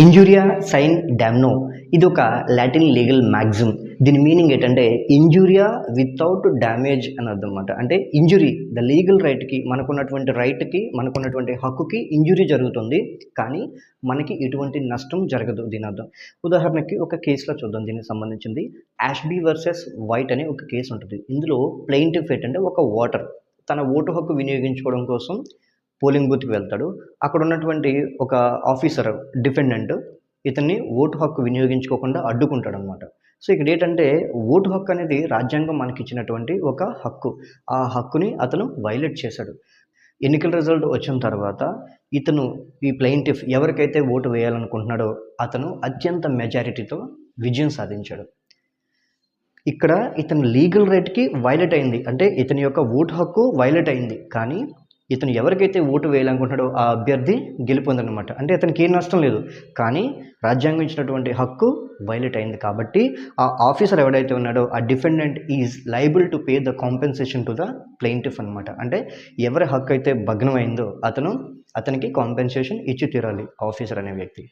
ఇంజూరియా sign డామ్నో ఇది ఒక Latin legal Maxim. దీని మీనింగ్ ఏంటంటే ఇంజూరియా వితౌట్ డ్యామేజ్ అని అర్థం అనమాట. అంటే ఇంజురీ ద లీగల్ రైట్కి, మనకున్నటువంటి హక్కుకి ఇంజురీ జరుగుతుంది, కానీ మనకి ఎటువంటి నష్టం జరగదు. దీని అర్థం ఉదాహరణకి ఒక కేసులో చూద్దాం. దీనికి సంబంధించింది యాష్బీ వర్సెస్ వైట్ అనే ఒక కేసు ఉంటుంది. ఇందులో ప్లెయింటిఫ్ ఏంటంటే ఒక ఓటర్ తన ఓటు హక్కు వినియోగించుకోవడం కోసం పోలింగ్ బూత్కి వెళ్తాడు. అక్కడ ఉన్నటువంటి ఒక ఆఫీసర్ డిఫెండెంట్ ఇతన్ని ఓటు హక్కు వినియోగించుకోకుండా అడ్డుకుంటాడు అనమాట. సో ఇక్కడ ఏంటంటే ఓటు హక్కు అనేది రాజ్యాంగం మనకి ఇచ్చినటువంటి ఒక హక్కు. ఆ హక్కుని అతను వైలేట్ చేశాడు. ఎన్నికల రిజల్ట్ వచ్చిన తర్వాత ఈ ప్లెయింటిఫ్ ఎవరికైతే ఓటు వేయాలనుకుంటున్నాడో అతను అత్యంత మెజారిటీతో విజయం సాధించాడు. ఇక్కడ ఇతని లీగల్ రైట్కి వైలేట్ అయింది, అంటే ఇతని యొక్క ఓటు హక్కు వైలేట్ అయింది, కానీ ఇతను ఎవరికైతే ఓటు వేయాలనుకుంటున్నాడో ఆ అభ్యర్థి గెలుపొందనమాట. అంటే ఇతనికి ఏం నష్టం లేదు, కానీ రాజ్యాంగం ఇచ్చినటువంటి హక్కు వైలేట్ అయింది. కాబట్టి ఆ ఆఫీసర్ ఎవడైతే ఉన్నాడో ఆ defendant is liable to pay the compensation to the plaintiff అనమాట. అంటే ఎవరి హక్కు అయితే భగ్నమైందో అతనికి కాంపెన్సేషన్ ఇచ్చి తీరాలి ఆఫీసర్ అనే వ్యక్తి.